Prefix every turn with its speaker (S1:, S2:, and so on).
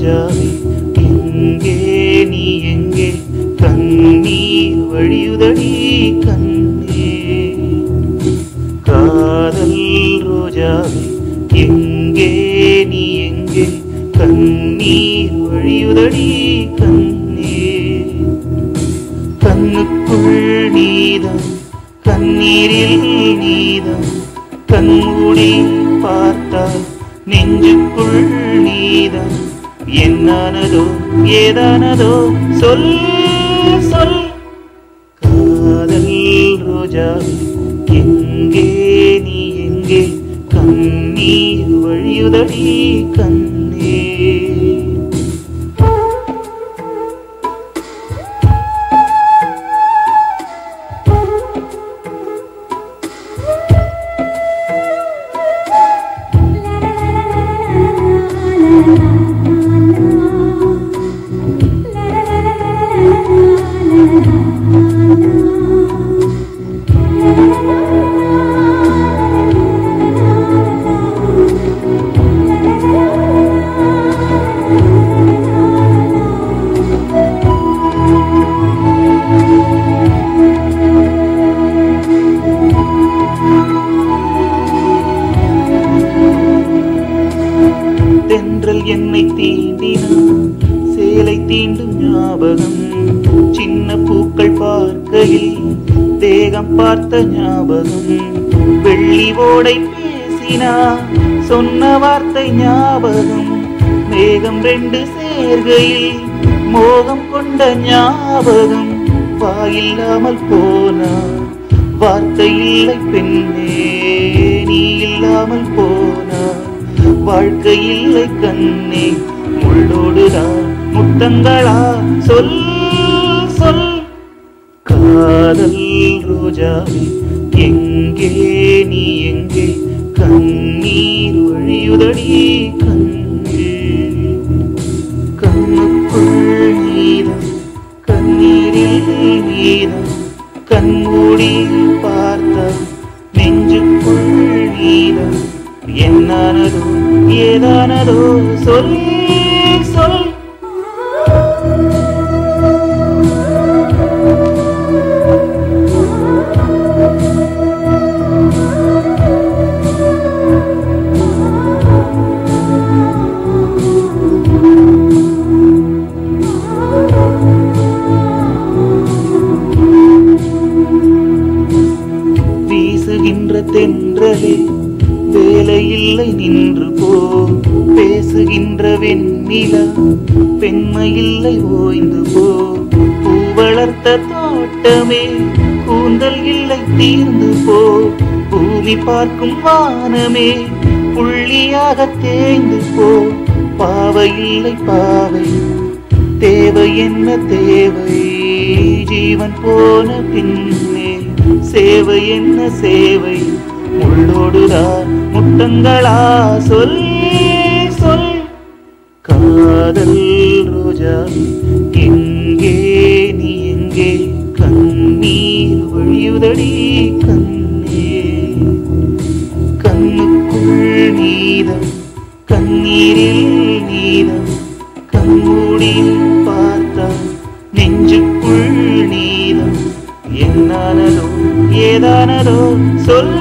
S1: ரோஜாவே எங்கே நீ எங்கே கண்ணீர் வழியுதடி கண்ணே காதல் ரோஜாவே எங்கே நீ எங்கே கண்ணீர் வழியுதடி கண்ணே கண்ணுக்குள் நீதான் கண்ணீரில் நீதான் கண்மூடி பார்த்தால் நெஞ்சுக்குள் நீதான் என்னானதோ ஏதானதோ சொல் சொல் காதல் ரோஜாவே எங்கே நீ எங்கே கண்ணீர் வழியுதடி கண்ணே தென்றல் என்னை தீண்டினான் சேலை தீண்டும் ஞாபகம் சின்ன பூக்கள் பார்க்கையில் தேகம் பார்த்த ஞாபகம் வெள்ளி ஓடை பேசினா சொன்ன வார்த்தை ஞாபகம் மேகம் ரெண்டு சேர்கையில் மோகம் கொண்ட ஞாபகம் வாயில்லாமல் போனா வார்த்தை இல்லை பெண்ணே நீ இல்லாமல் போனா வாழ்க்கை இல்லை கண்ணே முள்ளோடுதான் முத்தங்களா சொல் சொல் காதல் ரோஜாவே எங்கே நீ எங்கே கண்ணீர் வழியுதடி கண்ணே கண்ணுக்குள் நீதான் கண்ணீரில் நீதான் கண்மூடி பார்த்த நெஞ்சுக்குள் நீதான் என்னானதோ ஏதானதோ சொல் சொல் வீசுகின்ற தென்றலே வேலையில்லை நின்று போ பேசுகின்ற வெண்ணிலா பெண்மையில்லை ஓய்ந்து போ பூ வளர்த்த தோட்டமே கூந்தல் இல்லை தீர்ந்து போ பூமி பார்க்கும் வானமே புள்ளியாக தேய்ந்து போ பாவை இல்லை பாவை தேவை என்ன தேவை ஜீவன் போன பின்னே சேவை என்ன சேவை முள்ளோடுதான் முட்டங்களா சொல் சொல் காதல் ரோஜாவே எங்கே நீ எங்கே கண்ணீர் வழியுதடி கண்ணே கண்ணுக்குள் நீதான் கண்ணீரில் நீதான் கண்மூடி பார்த்தா நெஞ்சுக்குள் நீதான் என்னானதோ ஏதானதோ சொல்